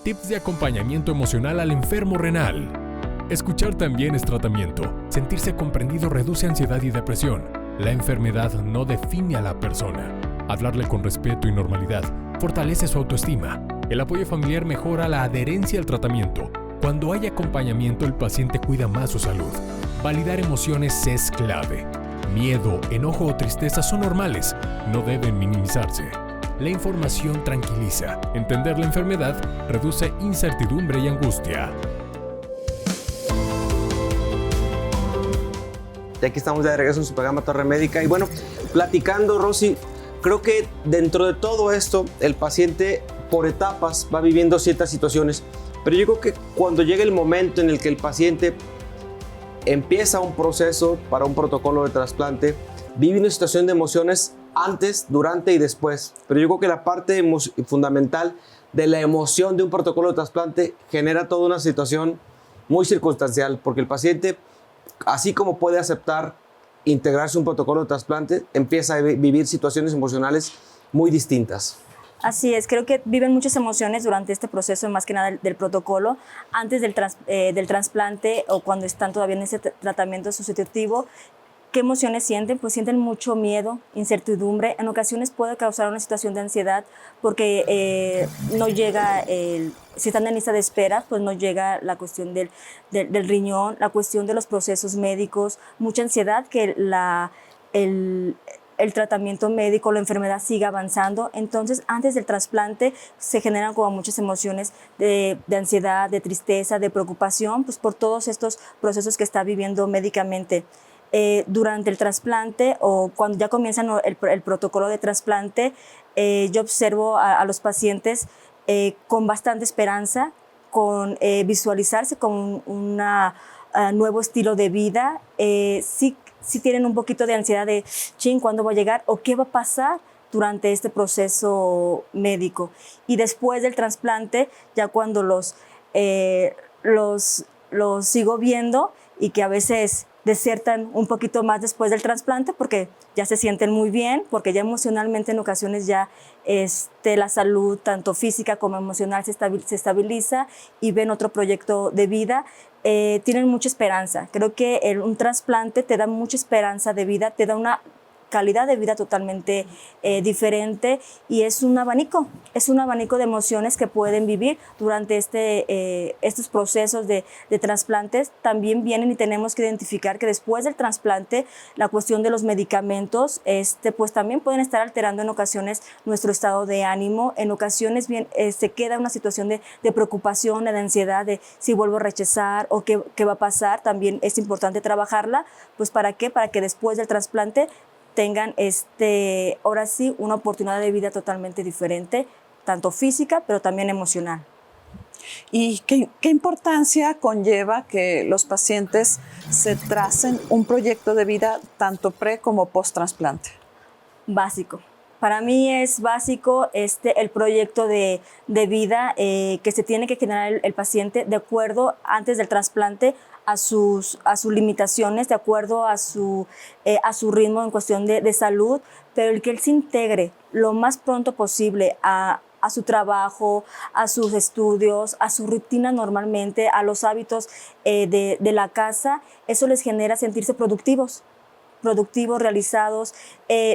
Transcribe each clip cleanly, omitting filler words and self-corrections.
Tips de acompañamiento emocional al enfermo renal. Escuchar también es tratamiento. Sentirse comprendido reduce ansiedad y depresión. La enfermedad no define a la persona. Hablarle con respeto y normalidad fortalece su autoestima. El apoyo familiar mejora la adherencia al tratamiento. Cuando hay acompañamiento, el paciente cuida más su salud. Validar emociones es clave. Miedo, enojo o tristeza son normales, no deben minimizarse. La información tranquiliza. Entender la enfermedad reduce incertidumbre y angustia. Y aquí estamos de regreso en su programa Torre Médica. Y bueno, platicando, Rosy, creo que dentro de todo esto, el paciente por etapas va viviendo ciertas situaciones. Pero yo creo que cuando llega el momento en el que el paciente empieza un proceso para un protocolo de trasplante, vive una situación de emociones antes, durante y después. Pero yo creo que la parte fundamental de la emoción de un protocolo de trasplante genera toda una situación muy circunstancial, porque el paciente, así como puede aceptar integrarse a un protocolo de trasplante, empieza a vivir situaciones emocionales muy distintas. Así es, creo que viven muchas emociones durante este proceso, más que nada del protocolo, antes del trasplante o cuando están todavía en ese tratamiento sustitutivo. ¿Qué emociones sienten? Pues sienten mucho miedo, incertidumbre. En ocasiones puede causar una situación de ansiedad porque no llega, si están en lista de espera, pues no llega la cuestión del riñón, la cuestión de los procesos médicos, mucha ansiedad que el tratamiento médico, la enfermedad siga avanzando. Entonces, antes del trasplante se generan como muchas emociones de ansiedad, de tristeza, de preocupación, pues por todos estos procesos que está viviendo médicamente. Durante el trasplante o cuando ya comienzan el protocolo de trasplante, yo observo a los pacientes con bastante esperanza, con visualizarse con un nuevo estilo de vida. Sí tienen un poquito de ansiedad de, ¿cuándo voy a llegar? ¿O qué va a pasar durante este proceso médico? Y después del trasplante, ya cuando los sigo viendo y que a veces desertan un poquito más después del trasplante porque ya se sienten muy bien, porque ya emocionalmente en ocasiones ya la salud, tanto física como emocional, se estabiliza y ven otro proyecto de vida. Tienen mucha esperanza. Creo que un trasplante te da mucha esperanza de vida, te da una calidad de vida totalmente diferente y es un abanico de emociones que pueden vivir durante estos procesos de trasplantes. También vienen y tenemos que identificar que después del trasplante la cuestión de los medicamentos pues también pueden estar alterando en ocasiones nuestro estado de ánimo. En ocasiones se queda una situación de preocupación, de ansiedad, de si vuelvo a rechazar o qué va a pasar. También es importante trabajarla, pues ¿para qué? Para que después del trasplante tengan ahora sí una oportunidad de vida totalmente diferente, tanto física pero también emocional. ¿Y qué importancia conlleva que los pacientes se tracen un proyecto de vida tanto pre como post trasplante? Básico. Para mí es básico el proyecto de vida que se tiene que generar el paciente de acuerdo antes del trasplante a sus limitaciones, de acuerdo a su ritmo en cuestión de salud, pero el que él se integre lo más pronto posible a su trabajo, a sus estudios, a su rutina normalmente, a los hábitos de la casa, eso les genera sentirse productivos, realizados,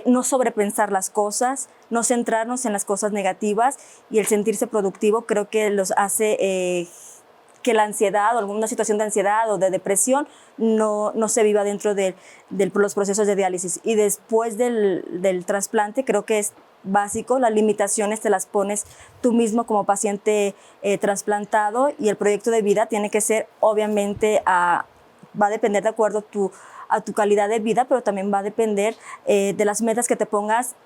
no sobrepensar las cosas, no centrarnos en las cosas negativas, y el sentirse productivo creo que los hace que la ansiedad o alguna situación de ansiedad o de depresión no se viva dentro de los procesos de diálisis. Y después del trasplante creo que es básico, las limitaciones te las pones tú mismo como paciente trasplantado, y el proyecto de vida tiene que ser, obviamente, va a depender de acuerdo a tu calidad de vida, pero también va a depender de las metas que te pongas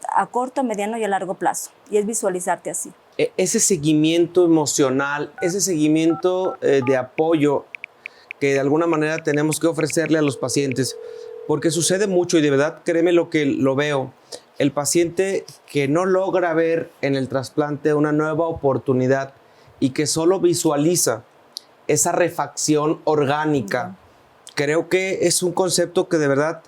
a corto, mediano y a largo plazo, y es visualizarte así. Ese seguimiento emocional, ese seguimiento de apoyo que de alguna manera tenemos que ofrecerle a los pacientes, porque sucede mucho y de verdad, créeme lo que lo veo, el paciente que no logra ver en el trasplante una nueva oportunidad y que solo visualiza esa refacción orgánica, creo que es un concepto que de verdad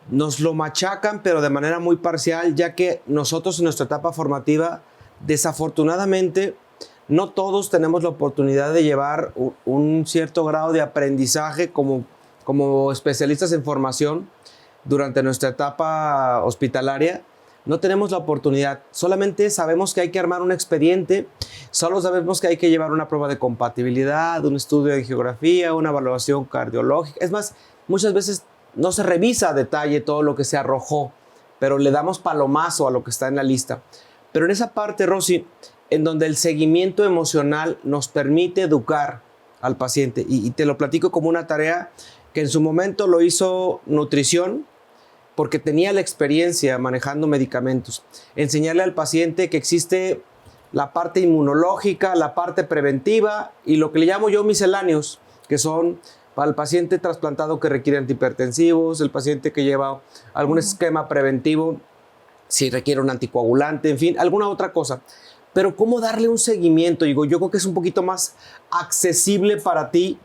nos lo machacan, pero de manera muy parcial, ya que nosotros en nuestra etapa formativa, desafortunadamente, no todos tenemos la oportunidad de llevar un cierto grado de aprendizaje como especialistas en formación durante nuestra etapa hospitalaria. No tenemos la oportunidad, solamente sabemos que hay que armar un expediente, solo sabemos que hay que llevar una prueba de compatibilidad, un estudio de geografía, una evaluación cardiológica. Es más, muchas veces no se revisa a detalle todo lo que se arrojó, pero le damos palomazo a lo que está en la lista. Pero en esa parte, Rosy, en donde el seguimiento emocional nos permite educar al paciente, y te lo platico como una tarea que en su momento lo hizo nutrición, porque tenía la experiencia manejando medicamentos. Enseñarle al paciente que existe la parte inmunológica, la parte preventiva y lo que le llamo yo misceláneos, que son para el paciente trasplantado que requiere antihipertensivos, el paciente que lleva algún esquema preventivo, si requiere un anticoagulante, en fin, alguna otra cosa. Pero ¿cómo darle un seguimiento? Digo, yo creo que es un poquito más accesible para ti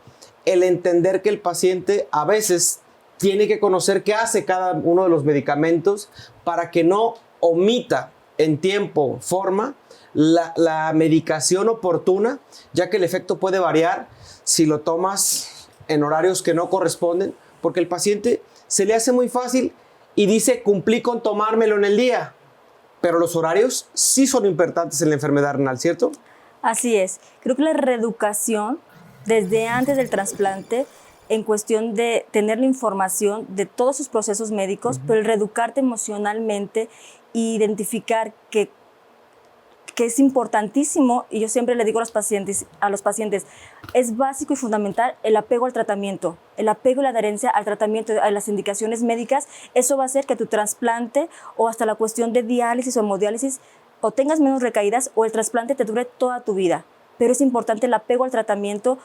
el entender que el paciente a veces tiene que conocer qué hace cada uno de los medicamentos para que no omita en tiempo, forma, la medicación oportuna, ya que el efecto puede variar si lo tomas en horarios que no corresponden, porque el paciente se le hace muy fácil y dice, cumplí con tomármelo en el día, pero los horarios sí son importantes en la enfermedad renal, ¿cierto? Así es. Creo que la reeducación desde antes del trasplante, en cuestión de tener la información de todos sus procesos médicos, pero el reeducarte emocionalmente e identificar que es importantísimo, y yo siempre le digo a los pacientes, es básico y fundamental el apego al tratamiento, el apego y la adherencia al tratamiento, a las indicaciones médicas. Eso va a hacer que tu trasplante o hasta la cuestión de diálisis o hemodiálisis o tengas menos recaídas o el trasplante te dure toda tu vida. Pero es importante el apego al tratamiento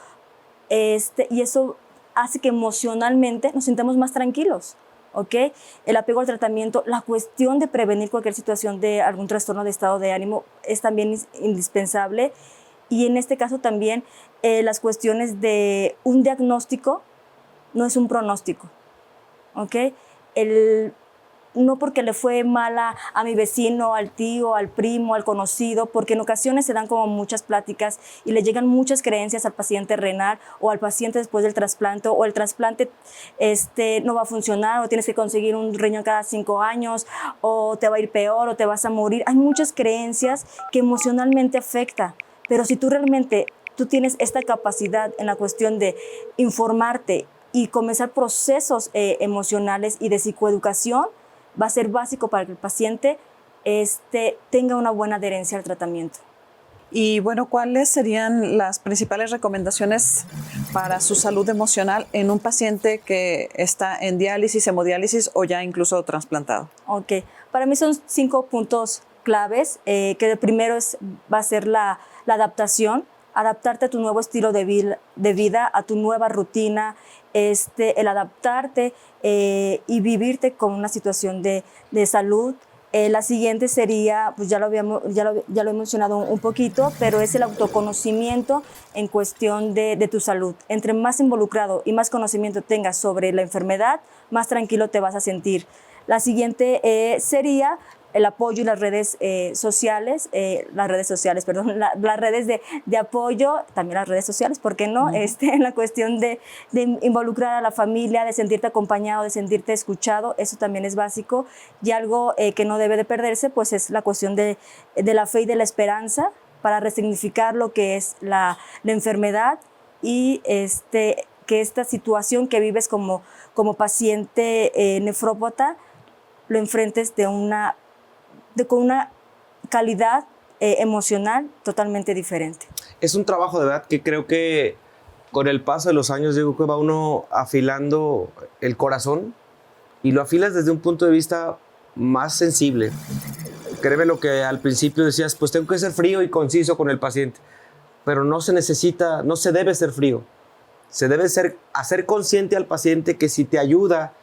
y eso hace que emocionalmente nos sintamos más tranquilos, ¿ok? El apego al tratamiento, la cuestión de prevenir cualquier situación de algún trastorno de estado de ánimo es también indispensable. Y en este caso también las cuestiones de un diagnóstico no es un pronóstico, ¿ok? No porque le fue mala a mi vecino, al tío, al primo, al conocido, porque en ocasiones se dan como muchas pláticas y le llegan muchas creencias al paciente renal o al paciente después del trasplante, o el trasplante no va a funcionar, o tienes que conseguir un riñón cada 5 años, o te va a ir peor, o te vas a morir. Hay muchas creencias que emocionalmente afectan, pero si tú realmente tienes esta capacidad en la cuestión de informarte y comenzar procesos emocionales y de psicoeducación, va a ser básico para que el paciente tenga una buena adherencia al tratamiento. Y bueno, ¿cuáles serían las principales recomendaciones para su salud emocional en un paciente que está en diálisis, hemodiálisis o ya incluso trasplantado? Ok, para mí son 5 puntos claves, que el primero va a ser la adaptación, adaptarte a tu nuevo estilo de vida, a tu nueva rutina, el adaptarte y vivirte con una situación de salud. La siguiente sería, pues ya lo he mencionado un poquito, pero es el autoconocimiento en cuestión de tu salud. Entre más involucrado y más conocimiento tengas sobre la enfermedad, más tranquilo te vas a sentir. La siguiente sería el apoyo y las redes sociales, las redes de apoyo, también las redes sociales, ¿por qué no? En la cuestión de involucrar a la familia, de sentirte acompañado, de sentirte escuchado, eso también es básico. Y algo que no debe de perderse, pues es la cuestión de la fe y de la esperanza, para resignificar lo que es la enfermedad y que esta situación que vives como paciente nefrópata lo enfrentes con una calidad emocional totalmente diferente. Es un trabajo de verdad que creo que con el paso de los años, digo que va uno afilando el corazón y lo afilas desde un punto de vista más sensible. Créeme lo que al principio decías, pues tengo que ser frío y conciso con el paciente, pero no se debe ser frío. Se debe hacer consciente al paciente que si te ayuda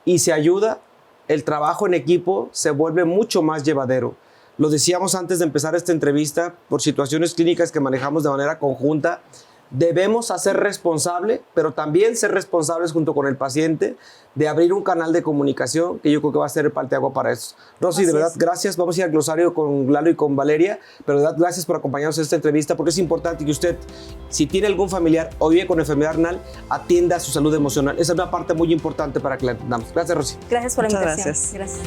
y se ayuda, el trabajo en equipo se vuelve mucho más llevadero. Lo decíamos antes de empezar esta entrevista, por situaciones clínicas que manejamos de manera conjunta, debemos hacer responsable, pero también ser responsables junto con el paciente de abrir un canal de comunicación que yo creo que va a ser el parteaguas para eso. Rosy, de verdad, gracias. Vamos a ir al glosario con Lalo y con Valeria, pero de verdad, gracias por acompañarnos en esta entrevista, porque es importante que usted, si tiene algún familiar o vive con enfermedad renal, atienda su salud emocional. Esa es una parte muy importante para que la entendamos. Gracias, Rosy. Gracias por la invitación. Gracias.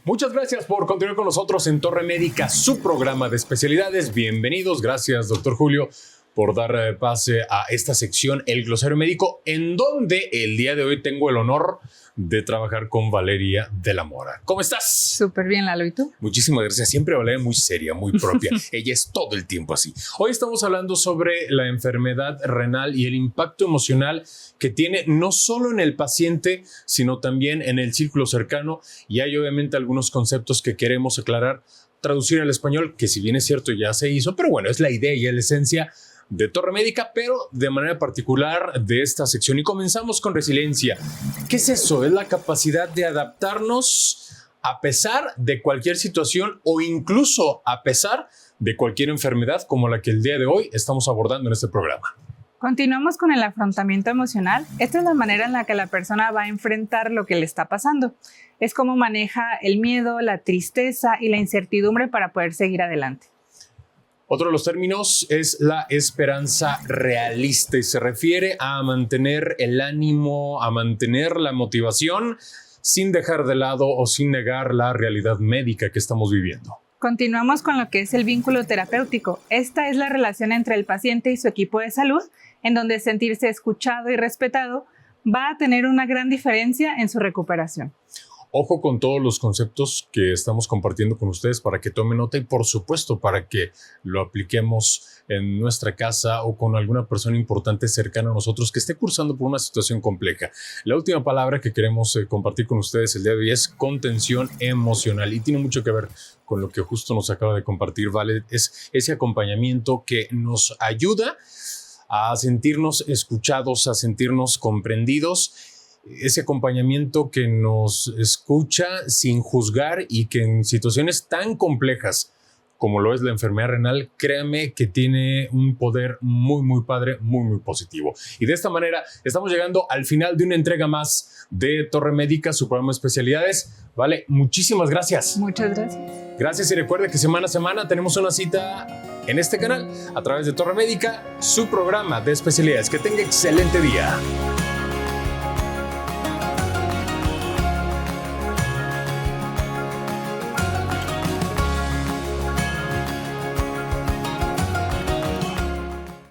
Muchas gracias por continuar con nosotros en Torre Médica, su programa de especialidades. Bienvenidos. Gracias, doctor Julio, por dar pase a esta sección, el glosario médico, en donde el día de hoy tengo el honor de trabajar con Valeria de la Mora. ¿Cómo estás? Súper bien, Lalo. ¿Y tú? Muchísimas gracias. Siempre Valeria muy seria, muy propia. Ella es todo el tiempo así. Hoy estamos hablando sobre la enfermedad renal y el impacto emocional que tiene no solo en el paciente, sino también en el círculo cercano. Y hay obviamente algunos conceptos que queremos aclarar, traducir al español, que si bien es cierto ya se hizo, pero bueno, es la idea y la esencia de Torre Médica, pero de manera particular de esta sección. Y comenzamos con resiliencia. ¿Qué es eso? Es la capacidad de adaptarnos a pesar de cualquier situación o incluso a pesar de cualquier enfermedad como la que el día de hoy estamos abordando en este programa. Continuamos con el afrontamiento emocional. Esta es la manera en la que la persona va a enfrentar lo que le está pasando. Es cómo maneja el miedo, la tristeza y la incertidumbre para poder seguir adelante. Otro de los términos es la esperanza realista y se refiere a mantener el ánimo, a mantener la motivación sin dejar de lado o sin negar la realidad médica que estamos viviendo. Continuamos con lo que es el vínculo terapéutico. Esta es la relación entre el paciente y su equipo de salud, en donde sentirse escuchado y respetado va a tener una gran diferencia en su recuperación. Ojo con todos los conceptos que estamos compartiendo con ustedes para que tomen nota y por supuesto para que lo apliquemos en nuestra casa o con alguna persona importante cercana a nosotros que esté cursando por una situación compleja. La última palabra que queremos compartir con ustedes el día de hoy es contención emocional y tiene mucho que ver con lo que justo nos acaba de compartir Vale. Es ese acompañamiento que nos ayuda a sentirnos escuchados, a sentirnos comprendidos. Ese acompañamiento que nos escucha sin juzgar y que en situaciones tan complejas como lo es la enfermedad renal, créame que tiene un poder muy, muy padre, muy, muy positivo. Y de esta manera estamos llegando al final de una entrega más de Torre Médica, su programa de especialidades. Vale, muchísimas gracias. Muchas gracias. Gracias y recuerde que semana a semana tenemos una cita en este canal a través de Torre Médica, su programa de especialidades. Que tenga excelente día.